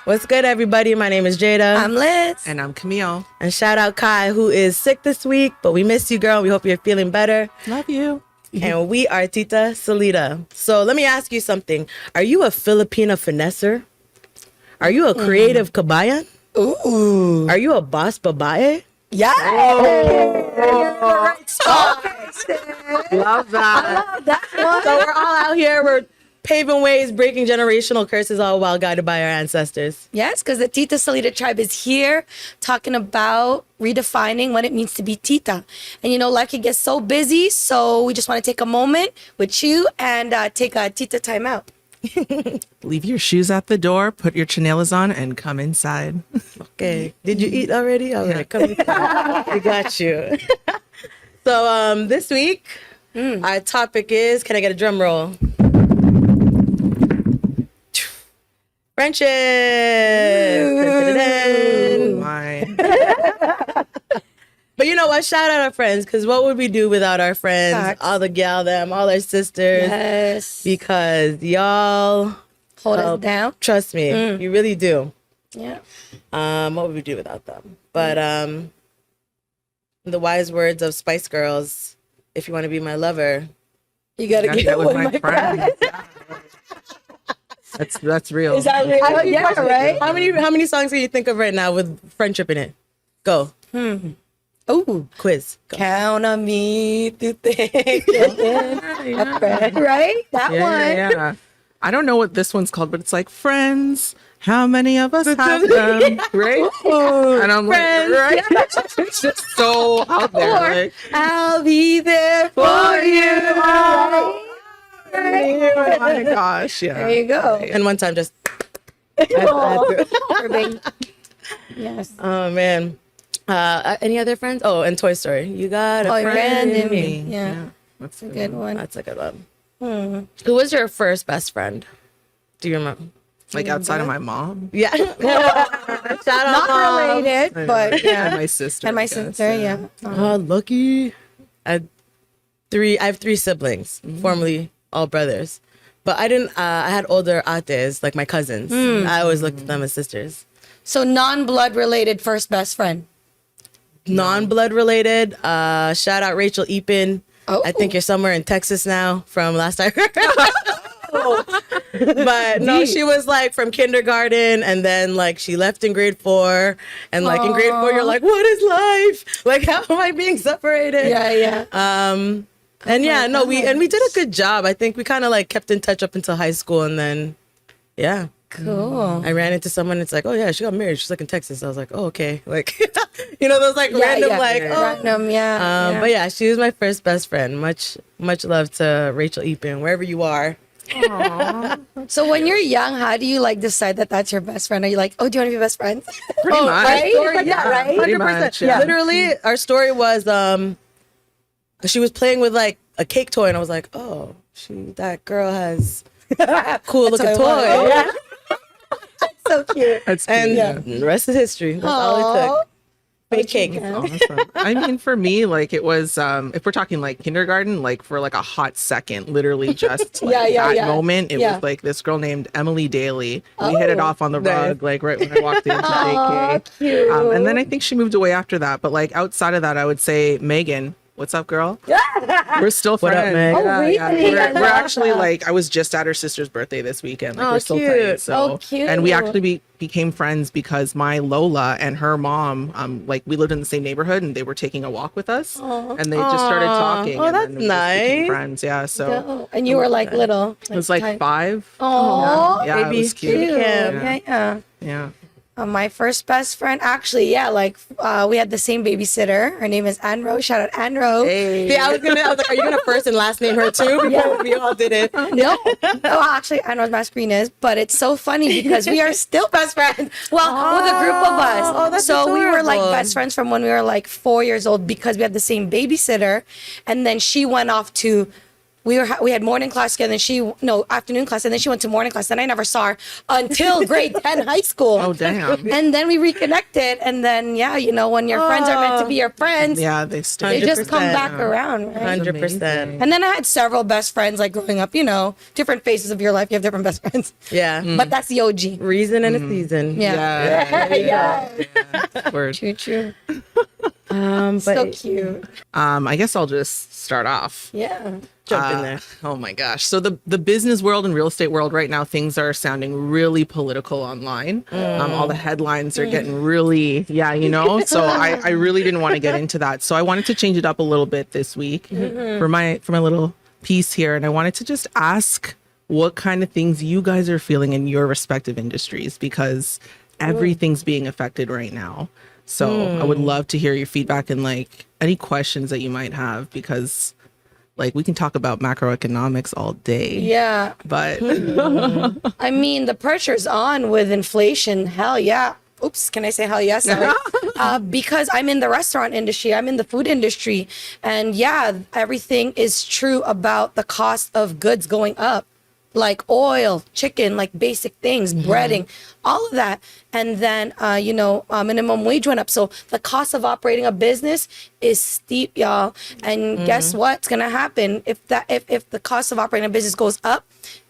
What's good, everybody? My name is Jada. I'm Liz. And I'm Camille. And shout out Kai, who is sick this week, but we miss you, girl. We hope you're feeling better. Love you. And we are Tita Salita. So let me ask you something. Are you a Filipina finesser? Are you a creative kabayan? Ooh. Are you a boss babae? Yeah. Love that. I love that one. So we're all out here. We're paving ways, breaking generational curses, all while guided by our ancestors. Yes, because the Tita Salita tribe is here talking about redefining what it means to be Tita. And you know, life can get so busy, so we just want to take a moment with you and take a Tita time out. Leave your shoes at the door, put your chinelas on, and come inside. Okay. Did you eat already? All right, come inside. We got you. So this week, our topic is, can I get a drum roll? Friendship. Mine. But you know what? Shout out our friends, because what would we do without our friends? Facts. All the gal them, all our sisters. Yes. Because y'all Hold us down. trust me, you really do. Yeah. What would we do without them? But the wise words of Spice Girls, if you want to be my lover, You got to Gotta get with my friend. That's real. Is that real? Yeah, right? How many songs can you think of right now with friendship in it? Go. Ooh. Quiz. Go. Count on me to take a friend, right? That one. Yeah. I don't know what this one's called, but it's like friends. How many of us have them? Right? And I'm Friends. like, right? It's just so out there. Like, I'll be there for you. oh my gosh. Yeah. There you go. And one time just. Yes. Oh, man. Any other friends? Oh, and Toy Story. You got a friend in me. Yeah. That's A good one. That's a good one. Who was your first best friend? Do you remember? Like outside of my mom. Yeah. Shout out, Not Mom. related, but And yeah. my sister. And my I guess, sister, yeah. Oh, lucky. I have three siblings, formerly all brothers. But I didn't, I had older ates, like my cousins. I always looked at them as sisters. So non-blood related first best friend. Non-blood related, shout out Rachel Epen. Oh. I think you're somewhere in Texas now from last I heard. But no, she was like from kindergarten, and then like she left in grade 4, and like in grade 4 you're like, what is life? Like, how am I being separated? Yeah. And yeah, no, we did a good job. I think we kind of like kept in touch up until high school, and then yeah. Cool. I ran into someone. It's like, oh yeah, she got married. She's like in Texas. I was like, oh okay, like you know, those like random like oh. Random, yeah. But yeah, she was my first best friend. Much love to Rachel Epen, wherever you are. So when you're young, how do you like decide that that's your best friend? Are you like, oh, do you want to be best friends? Pretty much. Right? Yeah, right? Pretty much. Yeah. Literally, our story was she was playing with like a cake toy, and I was like, oh, that girl has cool looking toy. Yeah. So cute. That's cute. And the rest is history. That's all it took. Fake cake. Awesome. I mean, for me, like it was, if we're talking like kindergarten, like for like a hot second, literally just like that moment, it was like this girl named Emily Daly. We hit it off on the rug, like right when I walked into JK. Cute. And then I think she moved away after that. But like outside of that, I would say Megan. What's up, girl? We're still friends. What up, Meg? Oh, really? We're actually like, I was just at her sister's birthday this weekend. Like, Oh, we're still cute. friends. So, Oh, cute. And we actually became friends because my Lola and her mom, like we lived in the same neighborhood, and they were taking a walk with us, and they just started talking. Oh, and that's then we just became nice. friends, yeah. So Oh, and you were like little. it was like 5. Oh, Yeah, it was cute. Baby Kim. Yeah. Yeah. My first best friend, actually, like we had the same babysitter. Her name is Anne Rose. Shout out Anne Rose. See, I was like, are you gonna first and last name her too? Before we all did it. No, actually, Anne Rose Masquerine is, but it's so funny because we are still best friends. Well, with a group of us. Oh, that's so we were like adorable. best friends from when we were like 4 years old because we had the same babysitter, and then she went off to we had morning class together, and afternoon class, and then she went to morning class, and I never saw her until grade 10 high school. Oh, damn. And then we reconnected, and then when your friends are meant to be your friends, they stay. they just come back around, right? 100%. And then I had several best friends, like growing up, different phases of your life, you have different best friends. Yeah. But that's the OG. Reason and a season. Yeah. Word. True. But So cute. I guess I'll just start off. Yeah. jump in there. Oh my gosh. So the business world and real estate world right now, things are sounding really political online. All the headlines are getting really, so I really didn't want to get into that. So I wanted to change it up a little bit this week for my little piece here. And I wanted to just ask what kind of things you guys are feeling in your respective industries, because everything's being affected right now. So I would love to hear your feedback and like any questions that you might have, because like we can talk about macroeconomics all day. Yeah. But I mean, the pressure's on with inflation. Hell yeah. Oops, can I say hell yes? Because I'm in the restaurant industry, I'm in the food industry. And yeah, everything is true about the cost of goods going up. Like oil, chicken, like basic things, breading, all of that. And then, minimum wage went up. So the cost of operating a business is steep, y'all. And guess what's going to happen? If the cost of operating a business goes up,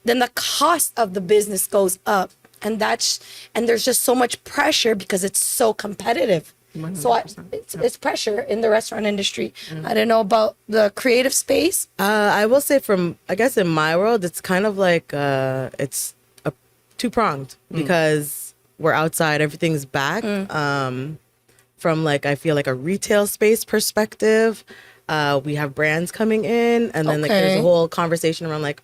then the cost of the business goes up. And there's just so much pressure because it's so competitive. 100%. So it's pressure in the restaurant industry. I don't know about the creative space. I will say in my world, it's kind of like it's two-pronged because we're outside, everything's back. From like, I feel like a retail space perspective, we have brands coming in, and then like there's a whole conversation around like,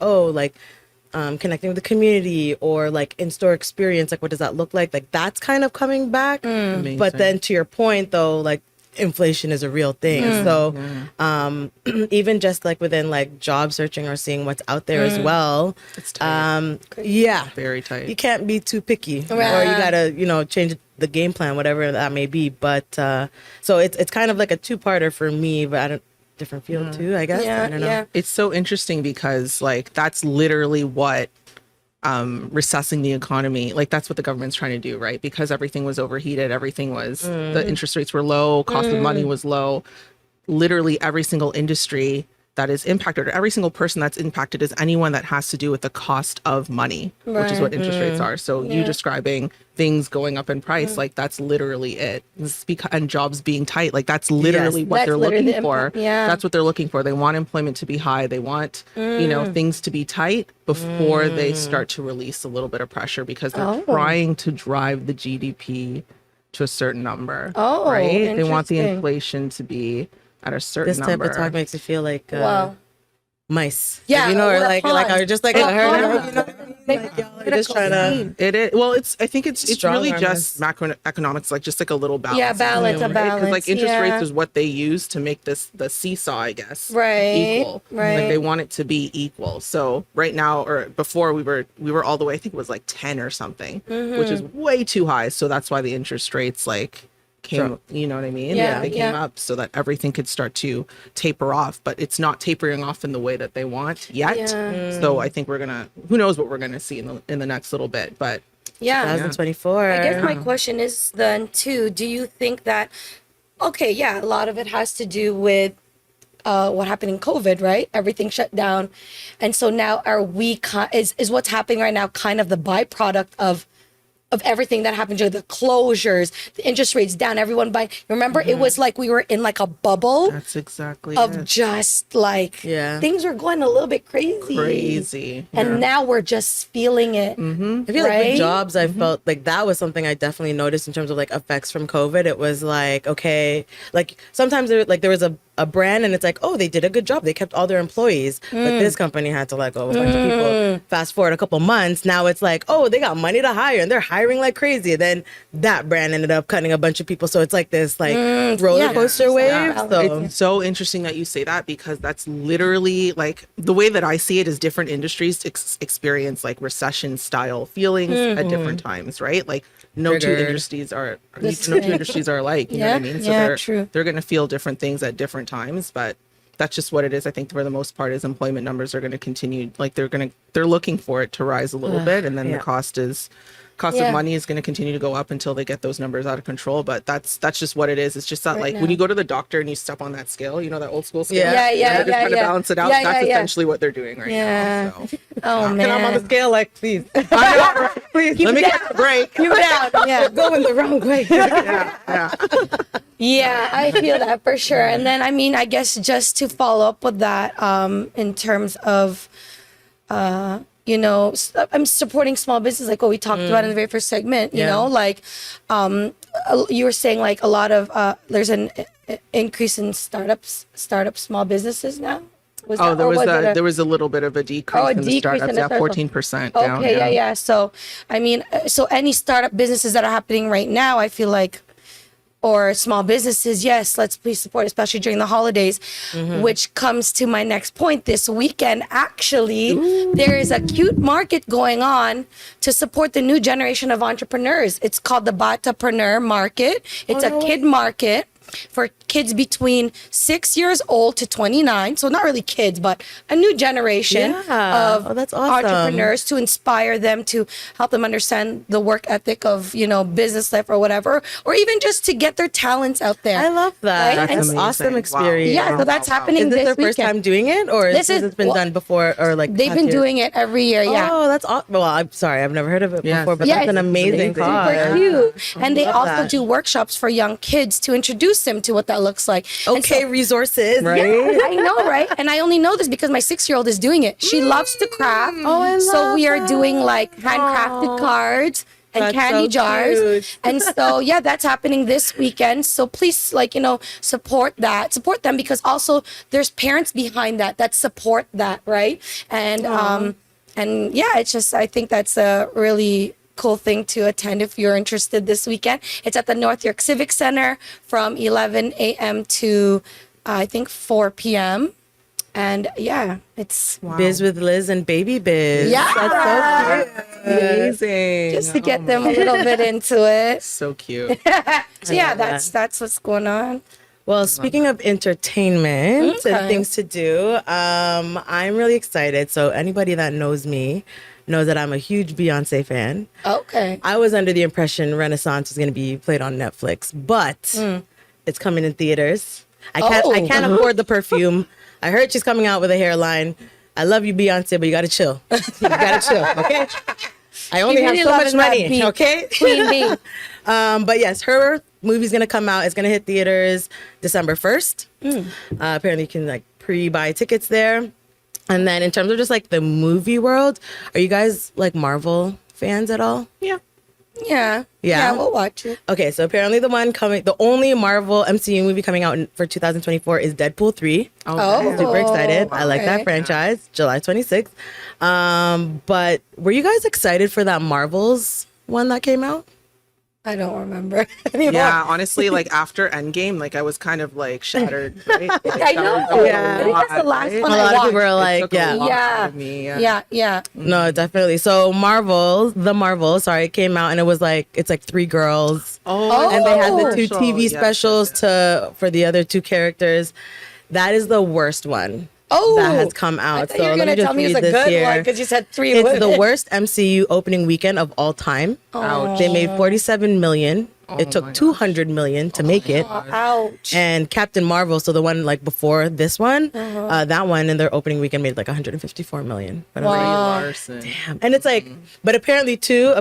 connecting with the community or like in-store experience, like what does that look like that's kind of coming back. But then to your point though, like inflation is a real thing. So even just like within like job searching or seeing what's out there as well, it's tight. Very tight. You can't be too picky, or you gotta change the game plan, whatever that may be. But so it's kind of like a two-parter for me, but I don't different field too, I guess. I don't know. Yeah. It's so interesting because like that's literally what recessing the economy, like that's what the government's trying to do, right? Because everything was overheated, everything was the interest rates were low, cost of money was low. Literally every single industry that is impacted, or every single person that's impacted, is anyone that has to do with the cost of money, which is what interest rates are. So you describing things going up in price, like that's literally it. And jobs being tight, like that's literally what they're looking for. That's what they're looking for. They want employment to be high. They want, things to be tight before they start to release a little bit of pressure, because they're trying to drive the GDP to a certain number, right? They want the inflation to be at a certain number. This type of talk makes me feel like mice. Yeah, like, or I just like I heard. Like, y'all are just trying to. It is. Well, I think it's really just armors. macroeconomics, like just like a little balance. Yeah, balance. Because like interest rates is what they use to make the seesaw, I guess, equal. Right. Like they want it to be equal. So right now, or before, we were all the way. I think it was like 10 or something, which is way too high. So that's why the interest rates like came, you know what I mean? They came up so that everything could start to taper off, but it's not tapering off in the way that they want yet. So I think who knows what we're gonna see in the next little bit, but 2024. I guess my question is then too, do you think that a lot of it has to do with what happened in COVID, right? Everything shut down, and so now is what's happening right now kind of the byproduct of everything that happened during the closures, the interest rates down, everyone buying. Remember, it was like we were in like a bubble. That's exactly of just like things were going a little bit crazy. And now we're just feeling it. I feel like with jobs, I felt like that was something I definitely noticed in terms of like effects from COVID. It was like, okay, like sometimes there was a brand and it's like, oh, they did a good job. They kept all their employees. But this company had to let go of a bunch of people. Fast forward a couple months, now it's like, oh, they got money to hire and they're hiring like crazy. Then that brand ended up cutting a bunch of people. So it's like this like roller coaster wave. So it's so interesting that you say that, because that's literally like the way that I see it is different industries experience like recession style feelings at different times, right? Like no two industries are alike, you know what I mean? So they're going to feel different things at different times, but that's just what it is. I think for the most part is employment numbers are going to continue, like they're looking for it to rise a little bit, and then the cost of money is going to continue to go up until they get those numbers out of control. But that's just what it is. It's just that like when you go to the doctor and you step on that scale, you know, that old school scale. They're just trying to balance it out. That's essentially what they're doing right now. So. Oh man. And I'm on the scale like, please. Please, let me get a break. Keep it down. Yeah. Going the wrong way. Yeah, I feel that for sure. And then, I mean, I guess just to follow up with that, in terms of, you know, I'm supporting small business, like what we talked about in the very first segment, you know, like, you were saying like a lot of, there's an increase in startup small businesses now. There was a little bit of a decrease in the startups. 14% down. Okay, yeah. So, I mean, so any startup businesses that are happening right now, I feel like, or small businesses, yes, let's please support, especially during the holidays, which comes to my next point. This weekend, actually, there is a cute market going on to support the new generation of entrepreneurs. It's called the Batapreneur Market. It's a kid market for kids between 6 years old to 29. So not really kids, but a new generation of that's awesome. entrepreneurs to inspire them, to help them understand the work ethic of, you know, business life or whatever, or even just to get their talents out there. I love that. Right? That's an awesome experience. Yeah, so that's happening Is this this their weekend. first time doing it, or has it been done before, or like they've been doing it every year? Yeah. Oh, that's awesome. Well, I'm sorry, I've never heard of it before, but that's an amazing cause. Super cute. And they also do workshops for young kids to introduce them to what that looks like. Okay, resources, right? Yeah, I know, right? And I only know this because my 6-year-old is doing it. She loves to craft. Oh, I love So we are doing like handcrafted cards and That's candy so jars. cute. And so, yeah, that's happening this weekend. So please, like, you know, support them, because also there's parents behind that support that, right? And yeah, it's just, I think that's a really cool thing to attend if you're interested this weekend. It's at the North York Civic Center from 11 a.m. to I think 4 p.m. And yeah, it's Biz with Liz and Baby Biz. Yeah. That's so cute. Amazing. just to get them a little bit into it. So cute. So yeah, that's what's going on. Well, speaking of entertainment and things to do, I'm really excited. So anybody that knows me knows that I'm a huge Beyonce fan. Okay. I was under the impression Renaissance was going to be played on Netflix, but it's coming in theaters. I can't afford the perfume. I heard she's coming out with a hairline. I love you, Beyonce, but you gotta chill. You gotta chill, okay? I only have so much money, okay? Queen bee. But yes, her movie's gonna come out. It's gonna hit theaters December 1st. Apparently, you can like pre-buy tickets there. And then in terms of just like the movie world, are you guys like Marvel fans at all? Yeah, we'll watch it. Okay, so apparently the only Marvel MCU movie coming out for 2024 is Deadpool 3. Oh, Super excited. I like that franchise. July 26th. But were you guys excited for that Marvels one that came out? I don't remember anymore. Yeah, honestly, like after Endgame, like I was kind of like shattered. Right? Like, I know. I think that's the last one A I lot of watched. people were like, Yeah. No, definitely. So the Marvel, it came out and it was like, it's like 3 girls. And they had the 2 TV specials for the other 2 characters. That is the worst one. That has come out. I thought you were going to tell me it's a good one because you said 3 It's women. the worst MCU opening weekend of all time. Ouch. They made 47 million. It took 200 million to make it. Ouch. And Captain Marvel, so the one like before this one, that one in their opening weekend made like 154 million. But I'm like, Larson. damn. And it's like, but apparently too,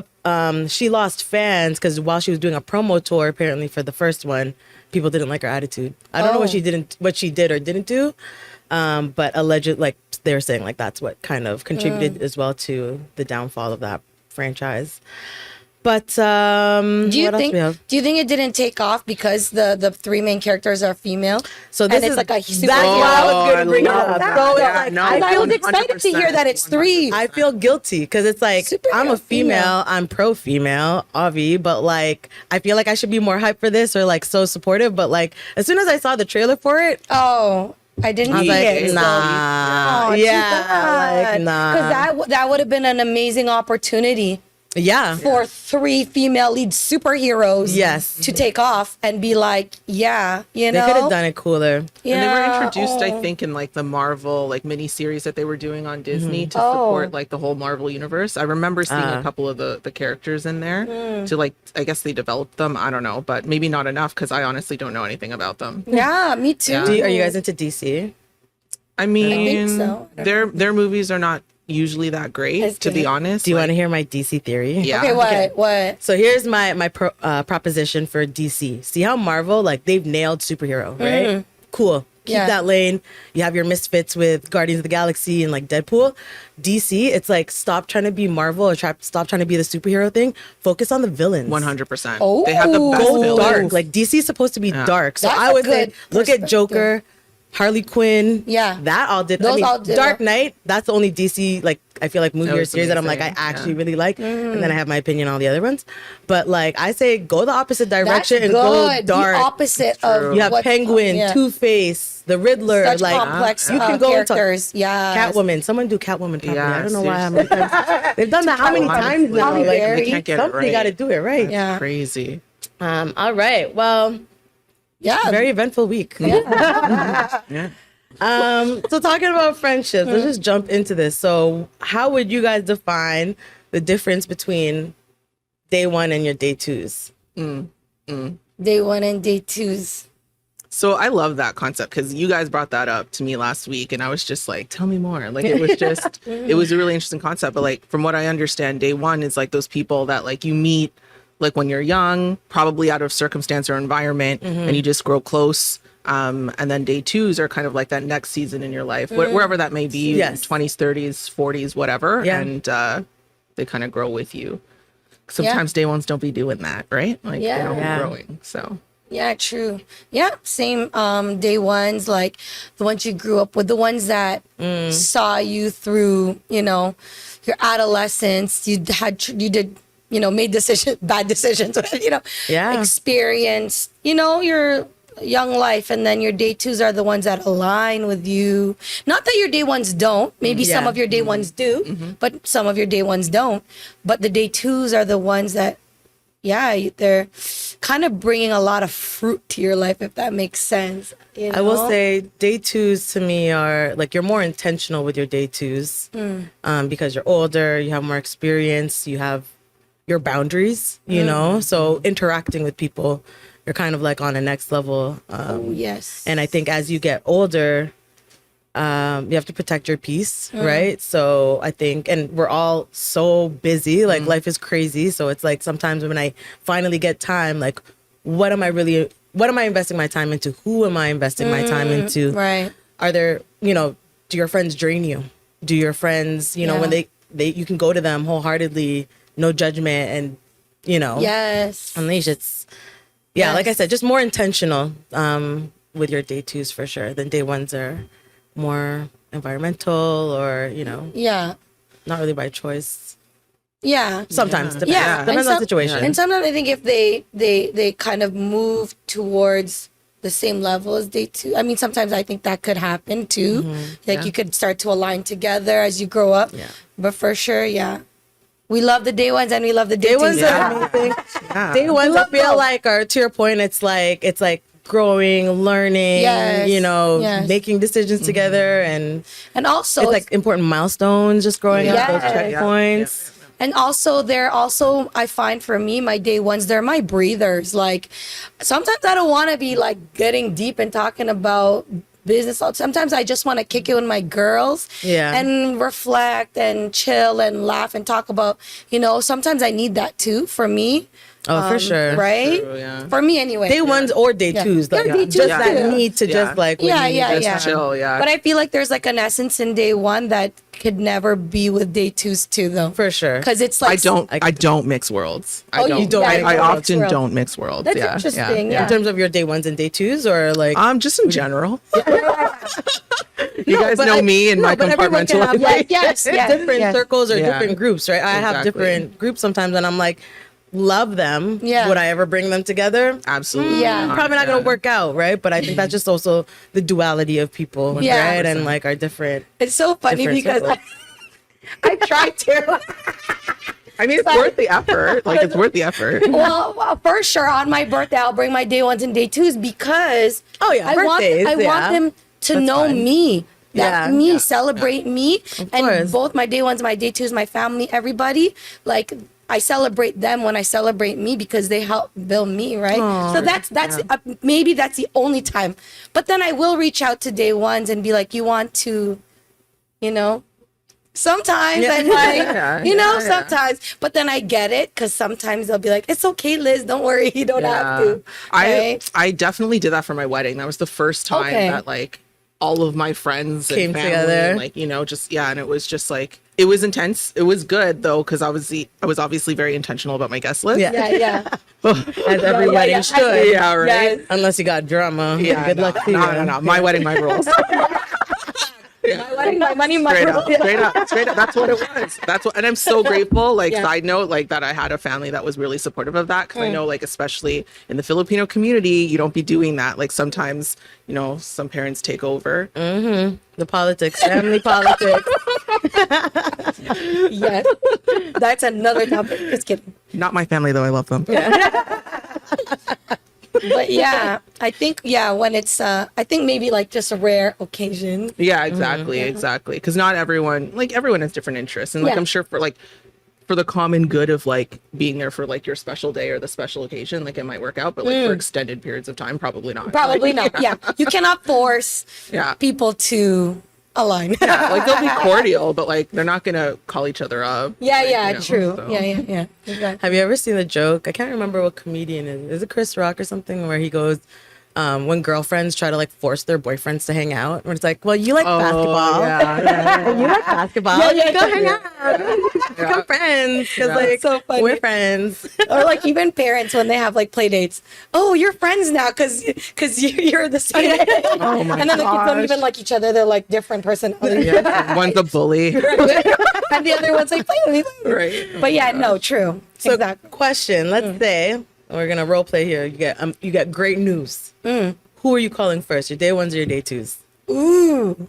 she lost fans because while she was doing a promo tour, apparently for the first one, people didn't like her attitude. I don't know what she did or didn't do. But alleged, like they were saying, like that's what kind of contributed as well to the downfall of that franchise. But do you think it didn't take off because the 3 main characters are female? So and it's like a super. that's what I was going to bring up. So So it's like, I was excited to hear that it's 3. I feel guilty because it's like I'm a female, I'm pro female, Avi, but like I feel like I should be more hyped for this or like so supportive. But like as soon as I saw the trailer for it, I didn't I was see like, it. nah, Oh, because Because that would have been an amazing opportunity Yeah. for 3 female lead superheroes Yes. to take off and be like, yeah, you know. They could have done it cooler. Yeah. And they were introduced, I think, in like the Marvel like mini series that they were doing on Disney to support like the whole Marvel universe. I remember seeing a couple of the characters in there to like, I guess they developed them. I don't know, but maybe not enough because I honestly don't know anything about them. Yeah, me too. Yeah. Are you guys into DC? I mean, so. their movies are not usually that great, It's to be good. honest. Do you Like, want to hear my DC theory? Yeah. Okay, what? So here's my proposition for DC. See how Marvel, like, they've nailed superhero, right? Cool. Keep Yeah. that lane. You have your misfits with Guardians of the Galaxy and like Deadpool. DC, it's like stop trying to be Marvel or stop trying to be the superhero thing. Focus on the villains. 100%. Oh. They have the best Go villains. dark. Like DC is supposed to be dark. So That's I a would say good look at perspective. Joker, Harley Quinn. Yeah. That all did. Those all did Dark well. Knight, that's the only DC like I feel like movie That or was series that I'm like I amazing. actually Yeah. really like. And then I have my opinion on all the other ones. But like I say go the opposite That's direction and good. go dark. The opposite of You have what's- Penguin, yeah. Two-Face, the Riddler, Such like complex you can go into characters. Yeah. Catwoman. Someone do Catwoman properly. I Yeah, don't know why. How seriously. many times they've done that? How many times now? Halle Like Berry. They can't get it somebody right. got to do it right. Yeah. Crazy. All right. Well, Yeah. very eventful week. Yeah. So talking about friendships, let's just jump into this. So how would you guys define the difference between day one and your day twos? Day 1 and day 2s. So I love that concept because you guys brought that up to me last week and I was just like, tell me more. Like it was just, it was a really interesting concept. But like from what I understand, day one is like those people that like you meet like when you're young, probably out of circumstance or environment and you just grow close. And then day twos are kind of like that next season in your life, wherever that may be, Yes. 20s, 30s, 40s, whatever. Yeah. And they kind of grow with you. Sometimes day ones don't be doing that, right? Like they don't Yeah. be growing. So Yeah, true. Yeah, same. Day ones, like the ones you grew up with, the ones that saw you through, you know, your adolescence. You did, you know, made bad decisions, you know, Yeah. experienced, you know, your young life, and then your day twos are the ones that align with you. Not that your day ones don't. Maybe some Yeah. of your day ones do, but some of your day ones don't. But the day twos are the ones that, yeah, they're kind of bringing a lot of fruit to your life, if that makes sense. You know? I will say day twos to me are like you're more intentional with your day twos because you're older, you have more experience, you have your boundaries, you know, so interacting with people, you're kind of like on a next level. Yes. And I think as you get older, you have to protect your peace, right? So I think, and we're all so busy, like life is crazy. So it's like sometimes when I finally get time, like what am I investing my time into? Who am I investing my time into? Right. Are there, you know, do your friends drain you? Do your friends, you know, Yeah. when they you can go to them wholeheartedly, no judgment, and, you know, Yes. unleash. It's, yeah, like I Yes. said, just more intentional with your day twos for sure. Than day ones are more environmental or, you know, Yeah. not really by choice. Yeah. Sometimes, Yeah. depends, Yeah. depends on the situation. And sometimes I think if they kind of move towards the same level as day two. I mean, sometimes I think that could happen too. Like you could start to align together as you grow up. Yeah. But for sure, yeah. We love the day ones and we love the day Day twos. ones are amazing. Day ones, I feel both. like, are to your point. It's like growing, learning, Yes, you know, yes. making decisions together, and And also, it's like important milestones. Just growing up, those Yes. checkpoints. And also, they're also, I find for me, my day ones, they're my breathers. Like, sometimes I don't want to be like getting deep and talking about business. Sometimes I just want to kick it with my girls Yeah. and reflect and chill and laugh and talk about, you know, sometimes I need that too for me. Oh, for sure. Right? True, yeah. For me anyway. Day ones or day twos, like Yeah, day just twos that too. need to just like when Yeah, you yeah, need yeah. Just chill, yeah. But I feel like there's like an essence in day one that could never be with day twos too, though. for sure. Because it's like I don't mix worlds. Oh, you don't I mix worlds. often World. don't mix worlds. That's yeah, interesting, Yeah. In terms of your day ones and day twos, or like Just in general. You No, guys but know me and my but everyone can have, compartmentalization. like, Yes, yes, different yes. circles or Yeah. different groups, right? I have Exactly. different groups sometimes, and I'm like, love them. Yeah. Would I ever bring them together? Absolutely. Yeah. not. Probably not Yeah. gonna work out, right? But I think that's just also the duality of people, Yeah. right? And like our different. It's so funny Different because circles. I tried to. I mean, it's worth the effort. Like, it's worth the effort. Well, for sure, on my birthday, I'll bring my day ones and day twos because I want them to know me. That's me, celebrate me. And both my day ones, my day twos, my family, everybody, like, I celebrate them when I celebrate me because they help build me, right? Aww, so that's maybe that's the only time. But then I will reach out to day ones and be like, you want to, you know, sometimes I'm like, sometimes. But then I get it because sometimes they'll be like, it's okay, Liz, don't worry, you don't have to. Right? I definitely did that for my wedding. That was the first time that like all of my friends came and family together, and, like, you know, just and it was just like, it was intense. It was good though, because I was obviously very intentional about my guest list. As every wedding should. Yeah, right. Yes. Unless you got drama. Yeah, good luck to you. No. My wedding, my rules. My wedding, my money, my rules. Straight up. That's what it was. And I'm so grateful. Like, side note, like that I had a family that was really supportive of that. Because I know, like, especially in the Filipino community, you don't be doing that. Like, sometimes, you know, some parents take over. Mm-hmm. The politics, family politics. Yes, that's another topic. Just kidding. Not my family though. I love them. But yeah, I think when it's I think maybe like just a rare occasion. Yeah, exactly. Because not everyone has different interests, and like I'm sure for the common good of like being there for like your special day or the special occasion, like it might work out, but like for extended periods of time, probably not. Probably not. Yeah, you cannot force people to align. Like they'll be cordial, but like they're not gonna call each other up. True. So. Yeah. Exactly. Have you ever seen the joke? I can't remember what comedian it is. Is it Chris Rock or something? Where he goes, when girlfriends try to like force their boyfriends to hang out, where it's like, well, you like basketball. You like basketball. Go hang out. Become friends. Because like, so funny. We're friends. Or like even parents when they have like play dates. Oh, you're friends now because you're the same. Oh my and then the kids don't even like each other. They're like different personalities. One's a bully. And the other one's like, play with me. Right. But yeah, no, true. So exactly. question, let's say, we're going to role play here. You get great news. Who are you calling first? Your day ones or your day twos? Ooh.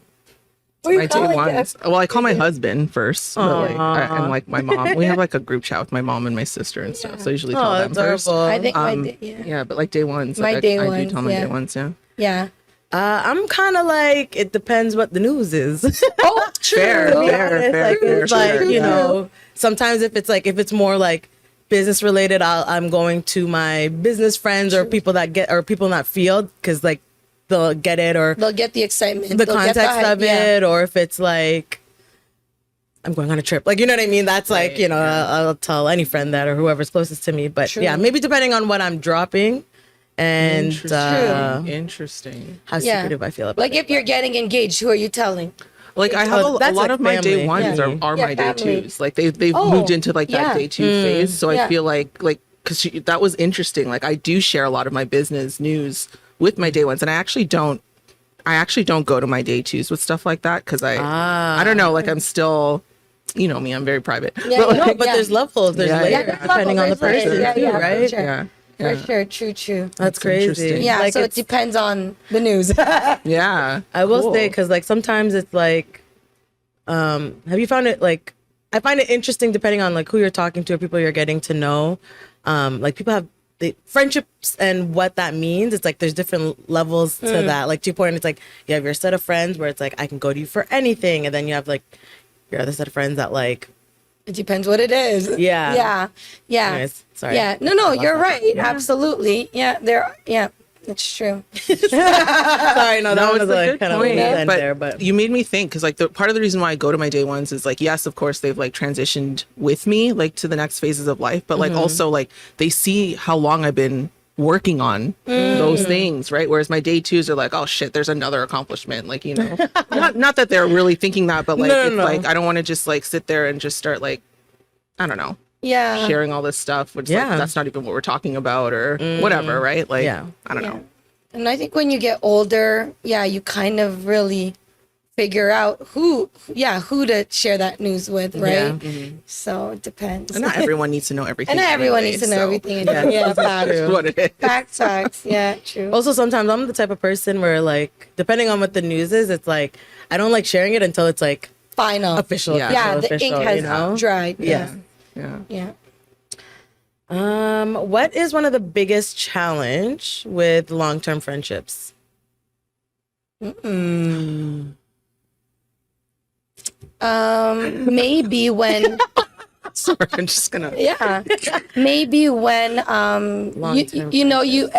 My day ones. Well, I call my husband first, but, and like my mom. We have like a group chat with my mom and my sister and stuff. So I usually tell them first. I think but like day ones. My like, day I ones. do tell my day ones. Yeah. I'm kind of like, it depends what the news is. Oh, true. Fair. Like, you know, sometimes if it's more like business related, I'm going to my business friends or people that get, or people in that field, because like they'll get it, or they'll get the excitement, the context of it, or if it's like I'm going on a trip, like, you know what I mean, that's like, you know, I'll tell any friend that, or whoever's closest to me. But yeah, maybe depending on what I'm dropping and interesting how secretive I feel about like it. If you're getting engaged, who are you telling? Like I have a lot like of my family. day ones are my day family. twos. Like they've moved into like that day two phase. So I feel like because that was interesting. Like I do share a lot of my business news with my day ones, and I actually don't go to my day twos with stuff like that because I don't know. Like I'm still, you know me, I'm very private. But there's levels, there's layers depending on the person too, right? Sure. For sure, true. That's crazy. Yeah, like, so it depends on the news. Yeah, I will say, because like sometimes it's like, have you found it like, I find it interesting depending on like who you're talking to or people you're getting to know. Like people have the friendships and what that means. It's like there's different levels to that. Like to your point, it's like you have your set of friends where it's like I can go to you for anything, and then you have like your other set of friends that like. It depends what it is. Yeah. Anyways, sorry. Yeah. No, you're right. Yeah. Absolutely. Yeah, it's true. Sorry, no, that was a like kind of point. But you made me think, because like part of the reason why I go to my day ones is like, yes, of course they've like transitioned with me like to the next phases of life, but like also like they see how long I've been working on those things, right? Whereas my day twos are like, oh shit, there's another accomplishment, like, you know. not that they're really thinking that, but like like I don't want to just like sit there and just start like, I don't know, sharing all this stuff, which like that's not even what we're talking about or whatever, right? Like I don't know. And I think when you get older, you kind of really figure out who to share that news with, right? So it depends. And not everyone needs to know everything. And not everyone needs to know everything. Yeah, that's what it is. Facts. Yeah, true. Also, sometimes I'm the type of person where, like, depending on what the news is, it's like I don't like sharing it until it's like final, official. The ink has dried. Yeah. What is one of the biggest challenge with long-term friendships? Maybe when Sorry, I'm just gonna. maybe when Long-term you know you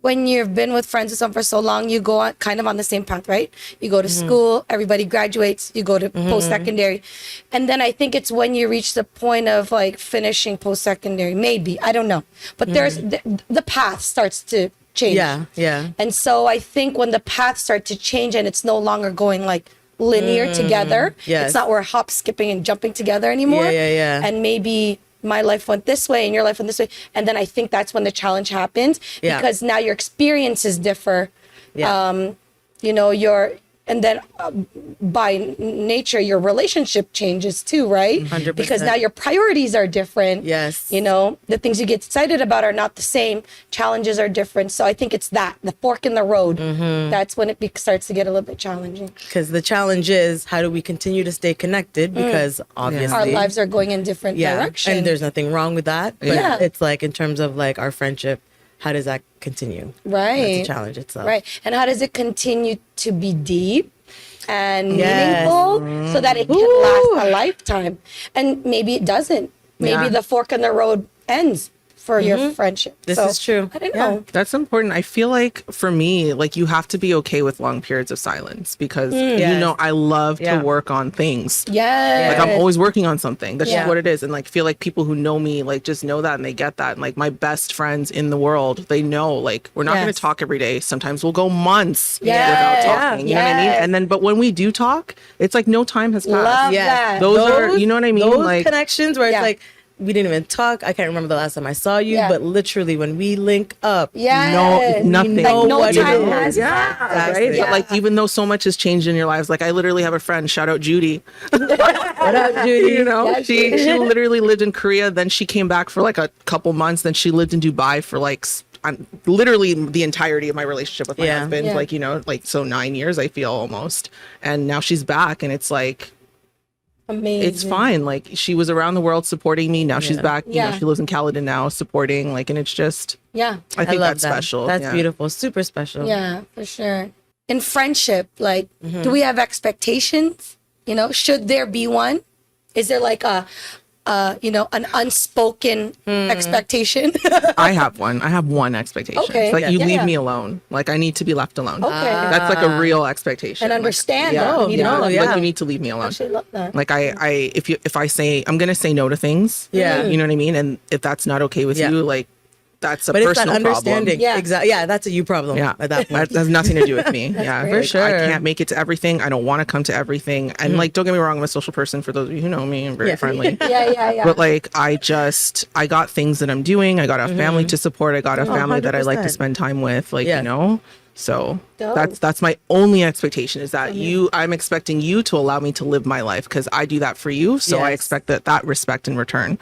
when you've been with friends with someone for so long, you go on, kind of on the same path, right? You go to school, everybody graduates, you go to post-secondary, and then I think it's when you reach the point of like finishing post-secondary, maybe, I don't know, but there's the path starts to change. Yeah. And so I think when the paths start to change and it's no longer going like linear together, Yes. it's not we're hop, skipping, and jumping together anymore. Yeah. And maybe my life went this way and your life went this way. And then I think that's when the challenge happens because now your experiences differ. Yeah. You know, and then by nature, your relationship changes too, right? 100%. Because now your priorities are different. Yes. You know, the things you get excited about are not the same. Challenges are different. So I think it's the fork in the road. That's when it starts to get a little bit challenging. Because the challenge is, how do we continue to stay connected? Because obviously Our lives are going in different directions. and there's nothing wrong with that. But it's like in terms of like our friendship, how does that continue? Right. That's the challenge itself. Right. And how does it continue to be deep and meaningful so that it can last a lifetime? And maybe it doesn't. Maybe the fork in the road ends for your friendship. This is true. I don't know. That's important. I feel like for me, like you have to be okay with long periods of silence because you know I love to work on things. Yes. Like I'm always working on something. That's just what it is. And like feel like people who know me like just know that and they get that. And like my best friends in the world, they know like we're not going to talk every day. Sometimes we'll go months without talking. You know what I mean? And then but when we do talk, it's like no time has passed. Love that. Those are, you know what I mean? Those Like connections where it's like we didn't even talk. I can't remember the last time I saw you, but literally when we link up, nothing. Like no what it time is. has passed. Right? Yeah. But like even though so much has changed in your lives, like I literally have a friend, shout out Judy. What up, Judy? You know, she literally lived in Korea, then she came back for like a couple months, then she lived in Dubai for like literally the entirety of my relationship with my husband, like, you know, like so 9 years I feel almost. And now she's back and it's like amazing. It's fine. Like she was around the world supporting me. Now she's back. You know, she lives in Caledon now supporting, like, and it's just, I think love that's that. special. That's beautiful. Super special. Yeah, for sure. In friendship, like, do we have expectations? You know, should there be one? Is there like you know, an unspoken expectation? I have one. I have one expectation. Okay. It's like you leave yeah. me alone. Like I need to be left alone. Okay. That's like a real expectation. And understand like, that. You know, like you need to leave me alone. I actually love that. Like if I say I'm gonna say no to things, you know what I mean, and if that's not okay with you, like that's a but personal it's that understanding. Yeah. Exactly. Yeah, that's a you problem. Yeah, at that point. that has nothing to do with me. Yeah, great. For like, sure. I can't make it to everything. I don't want to come to everything. And like, don't get me wrong, I'm a social person. For those of you who know me, I'm very friendly. Yeah. But like, I got things that I'm doing. I got a family to support. I got a family that I like to 100%. spend time with. Like, you know. So Dope. that's my only expectation is that I'm expecting you to allow me to live my life because I do that for you. So I expect that respect in return.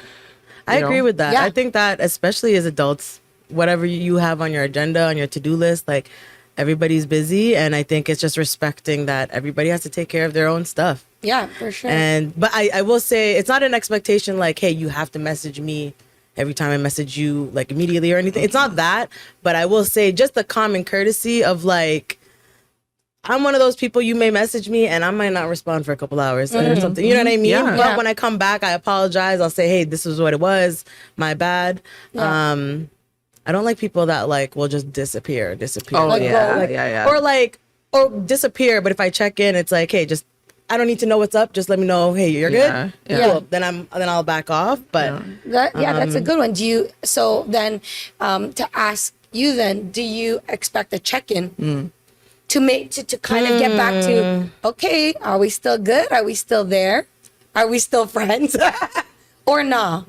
I agree with that. Yeah. I think that especially as adults, whatever you have on your agenda, on your to-do list, like everybody's busy. And I think it's just respecting that everybody has to take care of their own stuff. Yeah, for sure. But I will say it's not an expectation like, hey, you have to message me every time I message you like immediately or anything. It's not that, but I will say just the common courtesy of like, I'm one of those people, you may message me and I might not respond for a couple hours or something. You know what I mean? Yeah. But when I come back, I apologize. I'll say, hey, this is what it was. My bad. I don't like people that like will just disappear. Oh, Like, yeah. Or disappear. But if I check in, it's like, hey, just I don't need to know what's up. Just let me know, hey, you're good. Yeah. Cool. Then I'll back off. But that's a good one. To ask you then, do you expect a check-in to make to kind of get back to, okay, are we still good? Are we still there? Are we still friends? Or nah?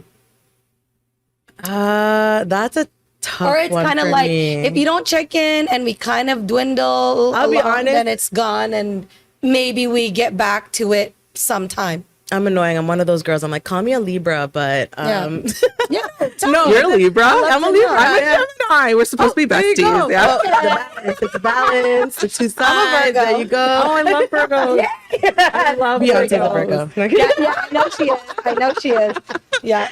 that's a tough Or it's one kind of for like me. if you don't check in and we kind of dwindle I'll be along, honest. then it's gone and maybe we get back to it sometime. I'm annoying. I'm one of those girls. I'm like, call me a Libra, but Yeah. No, you're a Libra. I'm a Libra. I'm a Gemini. We're supposed to be besties. Yeah. It's a balance. The two sides. There you go. Oh, I love Virgos. I love Virgo. I know she is. Yeah.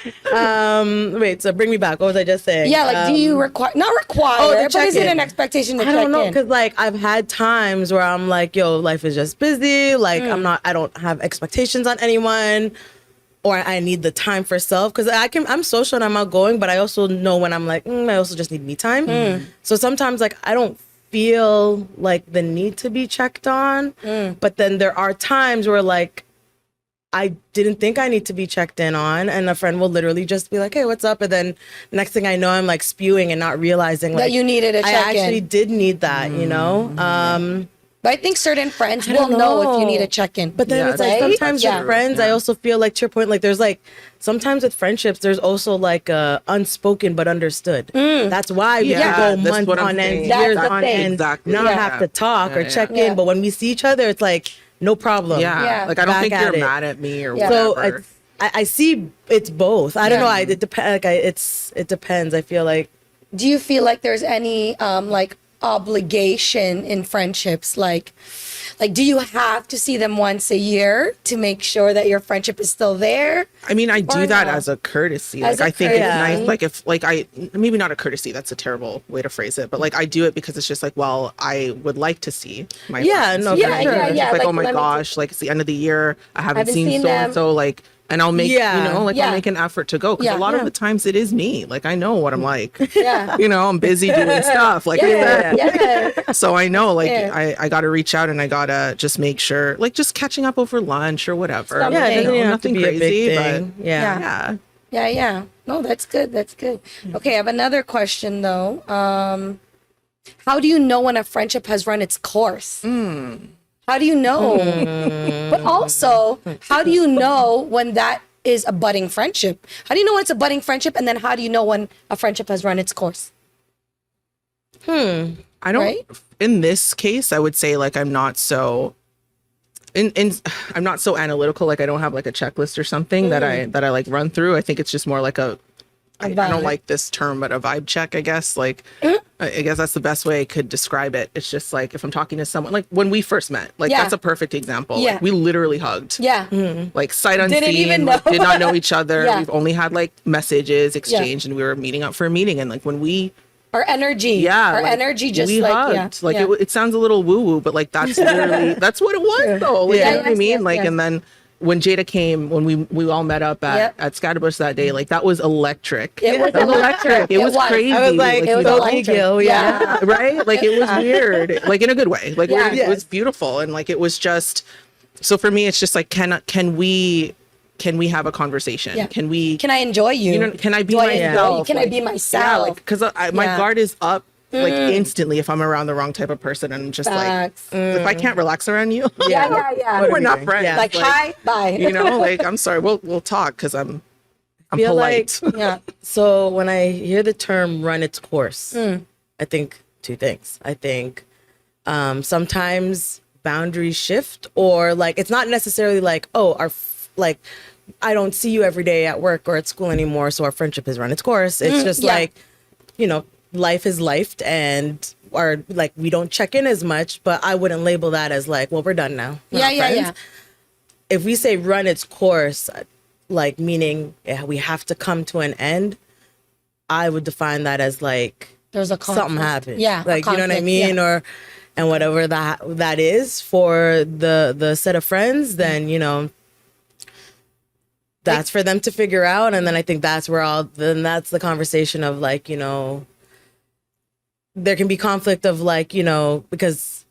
Wait. So bring me back. What was I just saying? Yeah. Like, do you require? Not require. But is it an expectation to check in? I don't know, because like I've had times where I'm like, yo, life is just busy. Like I don't have expectations on anyone. Or I need the time for self, because I'm social and I'm outgoing, but I also know when I'm like, I also just need me time. So sometimes like I don't feel like the need to be checked on, but then there are times where like I didn't think I need to be checked in on, and a friend will literally just be like, hey, what's up? And then next thing I know, I'm like spewing and not realizing like that you needed a check-in. I actually did need that, you know? But I think certain friends will know if you need a check-in. But then it's like sometimes with friends, I also feel like, to your point, like there's like sometimes with friendships, there's also like unspoken but understood. That's why we can go months on end, years on end, not have to talk or check in. But when we see each other, it's like no problem. Like I don't think you're mad at me or whatever. So I see it's both. I don't know. It depends. Like it depends. I feel like. Do you feel like there's any like obligation in friendships, like do you have to see them once a year to make sure that your friendship is still there? I mean, I do that as a courtesy. Like I think it's nice, like if like I maybe not a courtesy, that's a terrible way to phrase it, but like I do it because it's just like, well, I would like to see my friends. Like, oh my gosh, like it's the end of the year, I haven't seen so and so, like, and I'll make, I'll make an effort to go. Because a lot of the times it is me. Like, I know what I'm like. You know, I'm busy doing stuff. Like, so I know, like, I got to reach out and I got to just make sure, like, just catching up over lunch or whatever. Nothing crazy, but yeah. No, that's good. That's good. Okay, I have another question, though. How do you know when a friendship has run its course? How do you know? But also, how do you know when that is a budding friendship? How do you know when it's a budding friendship? And then how do you know when a friendship has run its course? I don't, in this case, I would say like I'm not so, I'm not so analytical. Like I don't have like a checklist or something that I like run through. I think it's just more like I don't like this term, but a vibe check, I guess. Like, I guess that's the best way I could describe it. It's just like, if I'm talking to someone, like when we first met, like that's a perfect example. Like, we literally hugged. Like sight unseen, like, did not know each other. We've only had like messages exchanged and we were meeting up for a meeting. And like when we... Our energy. Our energy just we hugged. Like it sounds a little woo-woo, but like that's literally, that's what it was though. Like, you know what I mean? Like, and then... when Jada came, when we all met up at Scatterbush that day, like that was electric. It was electric. It was crazy. I was like, it was electric. Right? Like it was weird, like in a good way. Like it was beautiful, and like it was just. So for me, it's just like, can we have a conversation? Can I enjoy you? You know, can I be myself? Can I be myself? Like because my guard is up. Like instantly if I'm around the wrong type of person and just like if I can't relax around you we're not friends. Like hi, bye. You know, like I'm sorry, we'll talk because I'm polite. Like, so when I hear the term run its course, I think two things. I think sometimes boundaries shift, or like it's not necessarily like, oh, like I don't see you every day at work or at school anymore, so our friendship has run its course. It's just like, you know, life is lifed, and or like we don't check in as much, but I wouldn't label that as like, well, we're done now. If we say run its course, like meaning we have to come to an end, I would define that as like there's a conflict. Something happened. Like you know what I mean, or and whatever that is for the set of friends, then you know. That's for them to figure out, and then I think that's where that's the conversation of like, you know, there can be conflict of like, you know, because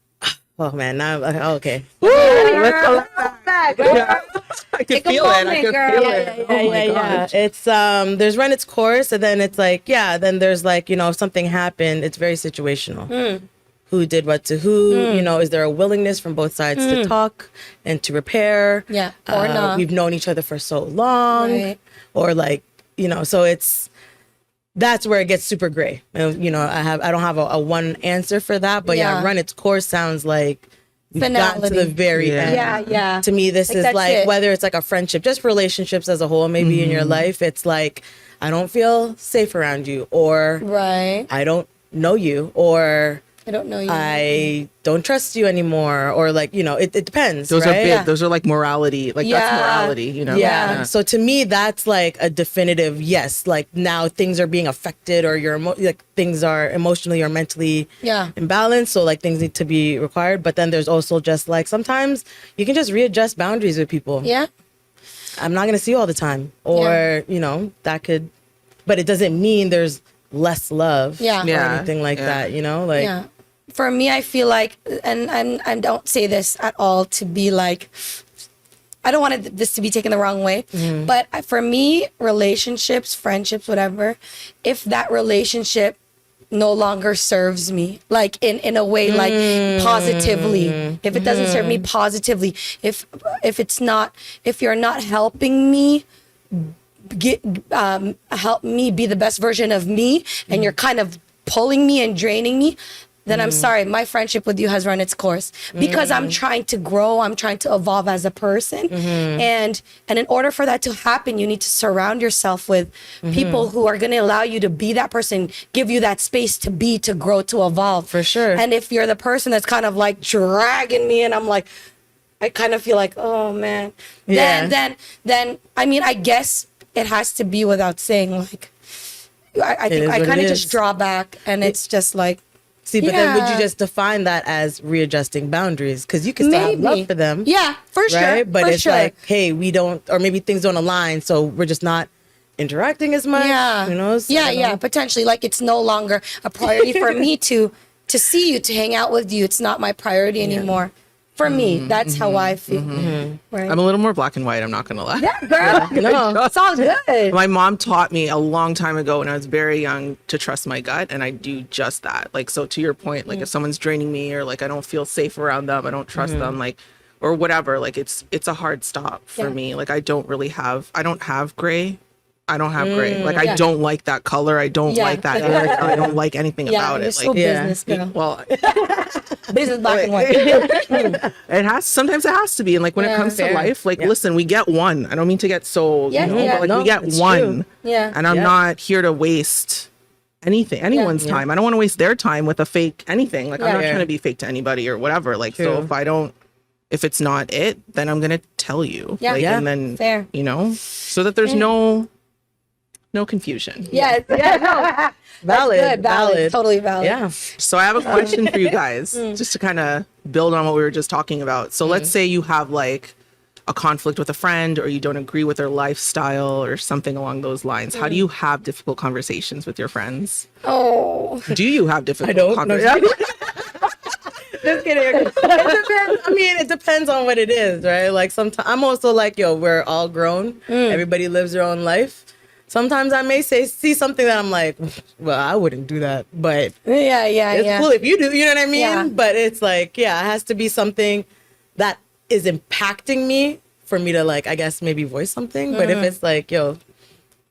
oh man, now okay. Let's go back. I can feel it. I can feel it. Oh my gosh. It's there's run its course, and then it's like then there's like, you know, if something happened, it's very situational. Who did what to who? You know, is there a willingness from both sides to talk and to repair? Or not. We've known each other for so long, or like, you know, so that's where it gets super gray. And, you know, I don't have a one answer for that, but run its course sounds like gotten to the very end. Yeah. To me, this is like whether it's like a friendship, just relationships as a whole, maybe in your life, it's like, I don't feel safe around you, or I don't know you, or I don't know you. I don't trust you anymore, or like, it depends. Those right? are big. Those are like morality. Like that's morality, Yeah. So to me, that's like a definitive yes. Like now things are being affected, or like things are emotionally or mentally imbalanced. So like things need to be required. But then there's also just like sometimes you can just readjust boundaries with people. Yeah. I'm not gonna see you all the time, or that could, but it doesn't mean there's less love or anything like that. Like. For me, I feel like, and I don't say this at all to be like, I don't want this to be taken the wrong way, but for me, relationships, friendships, whatever, if that relationship no longer serves me, like in a way, like positively, if it doesn't serve me positively, if you're not helping me help me be the best version of me, and you're kind of pulling me and draining me, then I'm sorry, my friendship with you has run its course, because I'm trying to grow, I'm trying to evolve as a person. And in order for that to happen, you need to surround yourself with people who are going to allow you to be that person, give you that space to be, to grow, to evolve. For sure. And if you're the person that's kind of like dragging me, and I'm like, I kind of feel like, oh man, then I mean, I guess it has to be without saying, like, I think I kind of just draw back, and it's just like, see, but then would you just define that as readjusting boundaries? Because you can still have love for them. Yeah, for sure. Right? But it's like, hey, we don't, or maybe things don't align, so we're just not interacting as much. Yeah. So potentially. Like, it's no longer a priority for me to see you, to hang out with you. It's not my priority anymore. For me, that's how I feel. Right? I'm a little more black and white, I'm not going to lie. Yeah, girl. No, sounds good. My mom taught me a long time ago when I was very young to trust my gut, and I do just that. Like, so to your point, like if someone's draining me, or like I don't feel safe around them, I don't trust them, like, or whatever, like it's a hard stop for me. Like I don't have gray. Like I don't like that color. I don't like that hair. I don't like anything about it. Like, business girl. Well, business black and white. Sometimes it has to be. And like when it comes to life, like listen, we get one. I don't mean to get so, but like we get one. True. Yeah. And I'm not here to waste anyone's time. I don't want to waste their time with a fake anything. Like I'm not trying to be fake to anybody or whatever. Like, so if it's not it, then I'm going to tell you. Yeah. Like, and then, fair. So that there's no confusion. Yes. No. Valid. Totally valid. Yeah. So I have a question for you guys, just to kind of build on what we were just talking about. So let's say you have like a conflict with a friend, or you don't agree with their lifestyle or something along those lines. How do you have difficult conversations with your friends? Oh. Do you have difficult conversations? Just kidding. It depends. I mean, it depends on what it is, right? Like sometimes I'm also like, we're all grown. Everybody lives their own life. Sometimes I may see something that I'm like, well, I wouldn't do that, but it's cool if you do, you know what I mean? Yeah. But it's like, it has to be something that is impacting me for me to like, I guess maybe voice something. But if it's like, live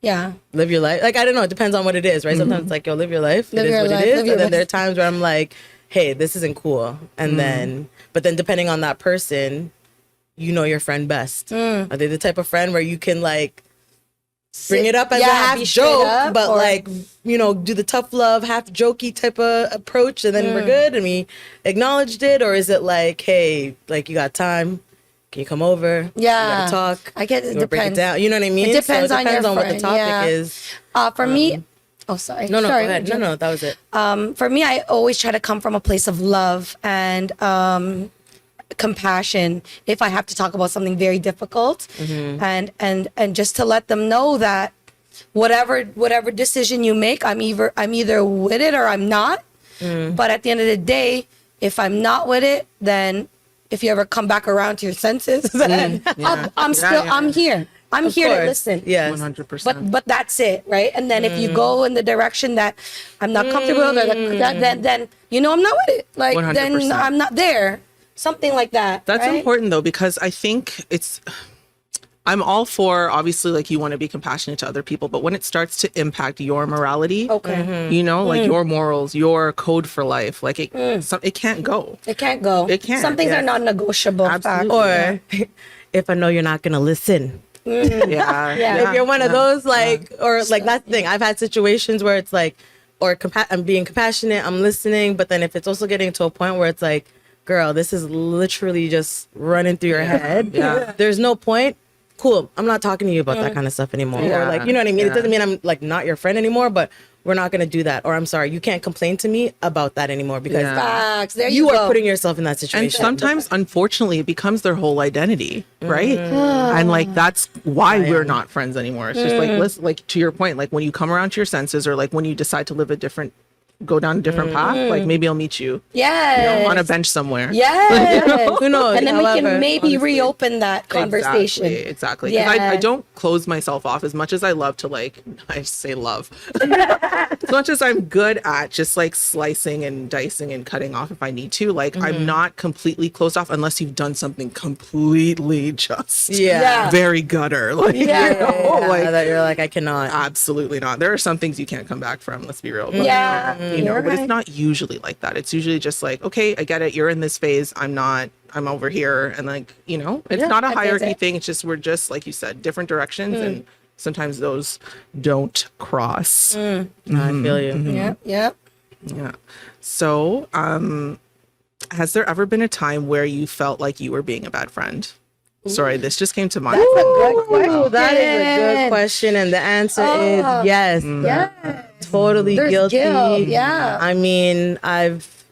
your life. Like, I don't know. It depends on what it is, right? Sometimes it's like, live your life. It is what it is. And then there are times where I'm like, hey, this isn't cool. And then depending on that person, your friend best. Are they the type of friend where you can like, bring it up as a half joke, but like, do the tough love, half jokey type of approach, and then we're good and we acknowledged it? Or is it like, hey, like you got time? Can you come over? Yeah. We gotta talk. I guess it depends. Break it down. You know what I mean? It depends, so it depends on what the topic is. For me, sorry. No, sorry, go ahead. No, that was it. For me, I always try to come from a place of love and compassion if I have to talk about something very difficult, and just to let them know that whatever decision you make, I'm either with it or I'm not. But at the end of the day, if I'm not with it, then if you ever come back around to your senses, then I'm here. I'm here to listen. Yes. 100%. But that's it, right? And then if you go in the direction that I'm not comfortable with, then I'm not with it. Like 100%. then I'm not there. Something like that. That's right? important though, because I think it's I'm all for, obviously, like, you want to be compassionate to other people, but when it starts to impact your morality, you know, like your morals, your code for life, like it can't go. It can't go. It can't. Some things are non-negotiable. Absolutely. Or if I know you're not gonna listen. Yeah. If you're one of those, like, or like that's the thing. I've had situations where it's like, or I'm being compassionate, I'm listening, but then if it's also getting to a point where it's like, girl, this is literally just running through your head. There's no point. Cool. I'm not talking to you about that kind of stuff anymore. Or like, you know what I mean? It doesn't mean I'm like not your friend anymore, but we're not going to do that. Or I'm sorry, you can't complain to me about that anymore because Facts. There you go. are putting yourself in that situation. And sometimes, unfortunately, it becomes their whole identity, right? And like that's why we're not friends anymore. It's just like, listen, like to your point, like when you come around to your senses, or like when you decide to go down a different path, like maybe I'll meet you, on a bench somewhere. Yes. Who knows? And then we can However, maybe honestly, reopen that conversation. Exactly. Because I don't close myself off as much as I love to, like, I say love. As much as I'm good at just like slicing and dicing and cutting off if I need to, like I'm not completely closed off unless you've done something completely just very gutter. Like, you know, like that you're like, I cannot. Absolutely not. There are some things you can't come back from, let's be real. But, you know, You're but right. it's not usually like that. It's usually just like, okay, I get it. You're in this phase. I'm not. I'm over here. And like, you know, it's not a hierarchy thing. It's just, we're just, like you said, different directions. And sometimes those don't cross. I feel you. Yeah. Yeah. So, has there ever been a time where you felt like you were being a bad friend? Sorry, this just came to mind. That's a good question. That is a good question. And the answer is yes. Yeah. Totally There's guilty. guilt, yeah. I mean, I've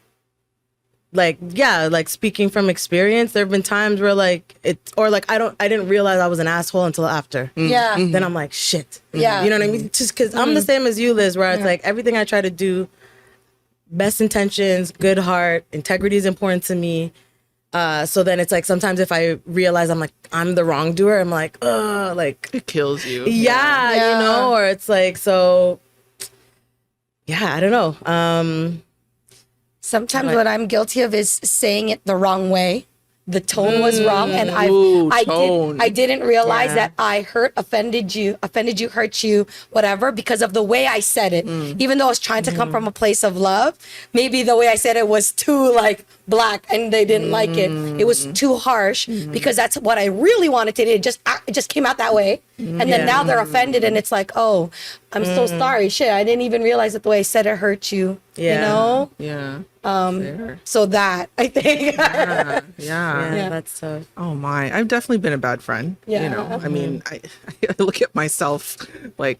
like speaking from experience, there have been times where like I didn't realize I was an asshole until after. Yeah. Then I'm like, shit. Yeah. You know what I mean? Just because I'm the same as you, Liz, where it's like everything I try to do, best intentions, good heart, integrity is important to me. So then it's like sometimes if I realize I'm like I'm the wrongdoer, I'm like, like It kills you. yeah, you know, or it's like so. Yeah, I don't know. Sometimes what I'm guilty of is saying it the wrong way. The tone was wrong, and I didn't realize that I offended you, hurt you, whatever, because of the way I said it. Even though I was trying to come from a place of love, maybe the way I said it was too like black, and they didn't like it. It was too harsh because that's what I really wanted to do. It just came out that way, and then now they're offended, and it's like, oh, I'm so sorry. Shit, I didn't even realize that the way I said it hurt you. You know? Yeah. So that I think. Yeah. That's tough. Oh my, I've definitely been a bad friend. Yeah. You know, I mean, I look at myself like,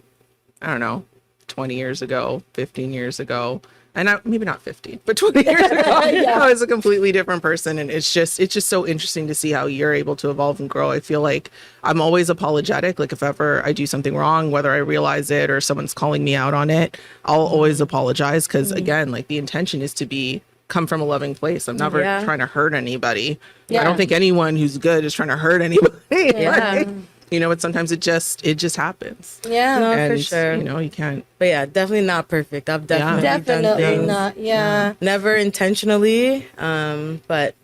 I don't know, 20 years ago, 15 years ago, and maybe not 15, but 20 years ago, I was a completely different person. And it's just so interesting to see how you're able to evolve and grow. I feel like I'm always apologetic. Like if ever I do something wrong, whether I realize it or someone's calling me out on it, I'll always apologize. Cause again, like the intention is to come from a loving place. I'm never trying to hurt anybody. I don't think anyone who's good is trying to hurt anybody. Like, you know, but sometimes it just happens. Yeah. No, And, for sure. you know, you can't. But yeah, definitely not perfect. I've definitely done Definitely things. not. Yeah. Never intentionally. But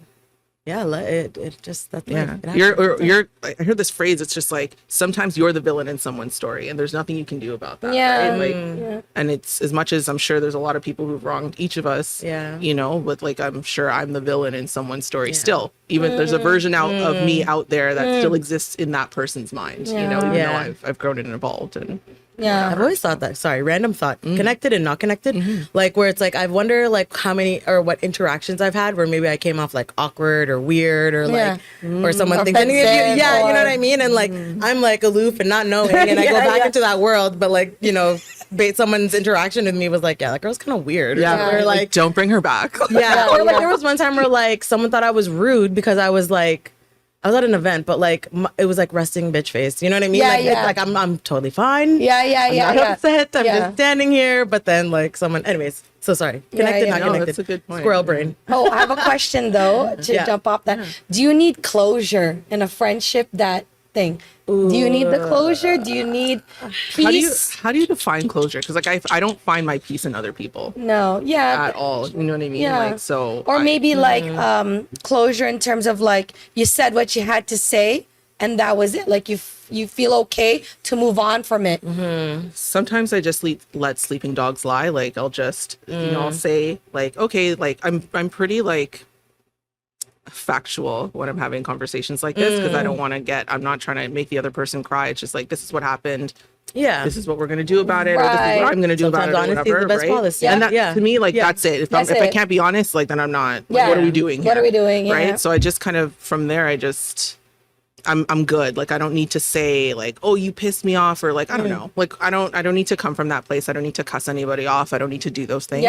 yeah, it just that's Yeah. life. You're I heard this phrase, it's just like sometimes you're the villain in someone's story and there's nothing you can do about that. Yeah. Right? Like and it's as much as I'm sure there's a lot of people who've wronged each of us. Yeah. You know, but like I'm sure I'm the villain in someone's story still. Even there's a version of me out there that still exists in that person's mind. You know, even though I've grown and evolved and I've always thought that. Sorry, random thought. Connected and not connected. Like where it's like I wonder like how many or what interactions I've had where maybe I came off like awkward or weird or like or someone thinks any of you. Yeah, you know what I mean? And like I'm like aloof and not knowing and I go back into that world, but like, you know, someone's interaction with me was like, yeah, that girl's kind of weird. yeah, Or like don't bring her back. yeah. Or like there was one time where like someone thought I was rude because I was at an event, but like it was like resting bitch face. You know what I mean? Yeah, like yeah. It's like I'm totally fine. Yeah. I'm not upset. I'm just standing here. But then like someone, anyways. So sorry. Connected, not No, connected. that's a good point. Squirrel brain. Oh, I have a question though to jump off that. Do you need closure in a friendship? That thing. Do you need the closure? Do you need peace? How do you define closure? Because like I don't find my peace in other people No. Yeah. at all. You know what I mean? Yeah. Like so. Or maybe like closure in terms of like you said what you had to say, and that was it. Like you feel okay to move on from it. Sometimes I just let sleeping dogs lie. Like I'll just, I'll say like, okay, like I'm pretty like factual when I'm having conversations like this because I'm not trying to make the other person cry. It's just like, this is what happened. Yeah. This is what we're going to do about it. Or this is what I'm going to do about it. Honesty is the best policy. And that, to me, like, that's it. If I can't be honest, like, then I'm not. Like, what are we doing here? What are we doing? Right. So I just kind of, from there, I'm good. Like, I don't need to say like, oh, you pissed me off, or like, I don't know. Like, I don't need to come from that place. I don't need to cuss anybody off. I don't need to do those things.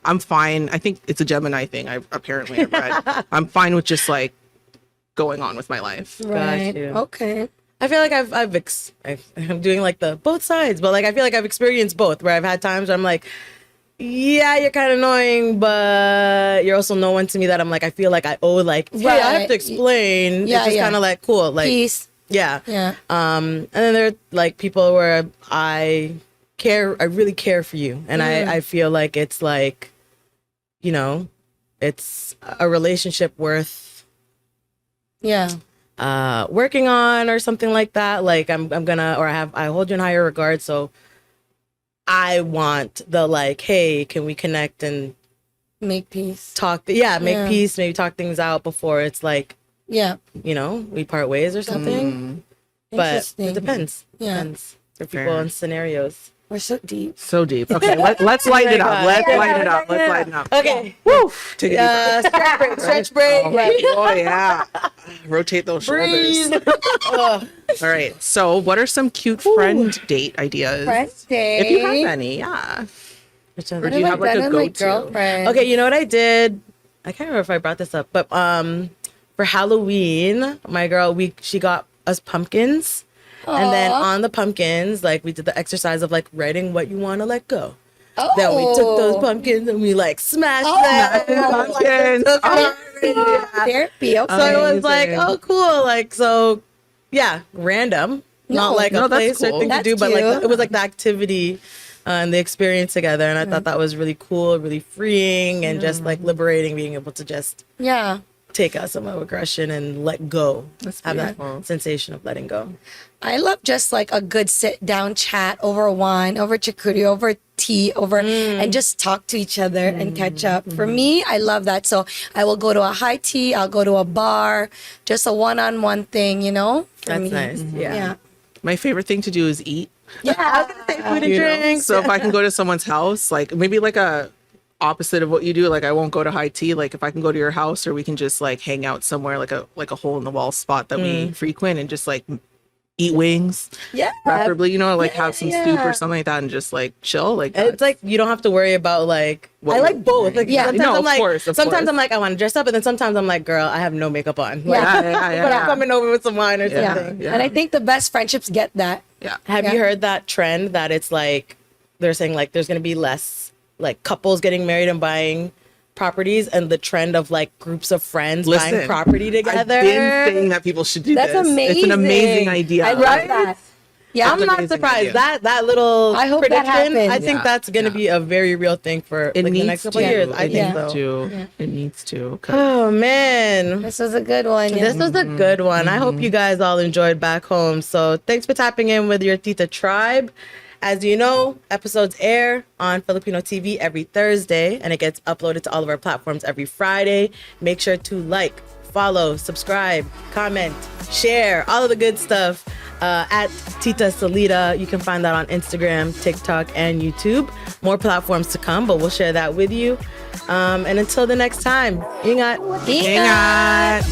I'm fine. I think it's a Gemini thing. I've read. I'm fine with just like going on with my life. Right. Okay. I feel like I'm doing like the both sides, but like I feel like I've experienced both, where I've had times where I'm like, yeah, you're kind of annoying, but you're also no one to me that I'm like, I feel like I owe like, hey, I have to explain. Yeah, it's just kind of like cool, like peace. Yeah. And then there are like people where I really care for you, and I feel like it's like, it's a relationship worth working on or something like that. Like I'm gonna, or I hold you in higher regard, so I want the like, hey, can we connect and make peace, make peace, maybe talk things out before it's like, we part ways or something. But it depends. Depends for people and scenarios. We're so deep. So deep. Okay, let's lighten it up. Let's lighten up. Okay. Woo! Take a deep breath. Stretch break. Oh, yeah. Rotate those shoulders. All right. So, what are some cute friend date ideas? Friend date. If you have any, yeah. Or do you have like a go-to? Okay, you know what I did? I can't remember if I brought this up, but for Halloween, my girl, she got us pumpkins. Aww. And then on the pumpkins, like we did the exercise of like writing what you want to let go. Oh. Then we took those pumpkins and we like smashed them. Pumpkins. Therapy. Okay. So it was like, oh, cool. Like, so yeah, random. Not like a place or thing to do, but like it was like the activity and the experience together. And I thought that was really cool, really freeing, and just like liberating, being able to just take out some of aggression and let go. Have that sensation of letting go. I love just like a good sit down chat over wine, over charcuterie, over tea, and just talk to each other and catch up. For me, I love that. So I will go to a high tea, I'll go to a bar, just a one-on-one thing, That's nice. Yeah. My favorite thing to do is eat. Yeah. I was gonna say food and drinks. So if I can go to someone's house, like maybe like a opposite of what you do, like I won't go to high tea. Like if I can go to your house, or we can just like hang out somewhere, like a hole in the wall spot that we frequent, and just like eat wings, preferably, have some soup or something like that, and just like chill. Like it's like you don't have to worry about like I like both. Like sometimes I'm like, sometimes I'm like I want to dress up, and then sometimes I'm like, girl, I have no makeup on. Like, but I'm coming over with some wine or something. And I think the best friendships get that. Have you heard that trend that it's like they're saying like there's gonna be less like couples getting married and buying properties, and the trend of like groups of friends buying property together? I've been saying that people should do this. That's amazing. It's an amazing idea. I love that. Yeah, I'm not surprised. That little I hope prediction, that happens. I think that's going to be a very real thing for like, the next couple of years. I think so. It needs to. Oh man, this was a good one. This was a good one. I hope you guys all enjoyed back home. So thanks for tapping in with your Tita tribe. As you know, episodes air on Filipino TV every Thursday, and it gets uploaded to all of our platforms every Friday. Make sure to like, follow, subscribe, comment, share, all of the good stuff at Tita Salita. You can find that on Instagram, TikTok, and YouTube. More platforms to come, but we'll share that with you. And until the next time, ingat. Ingat.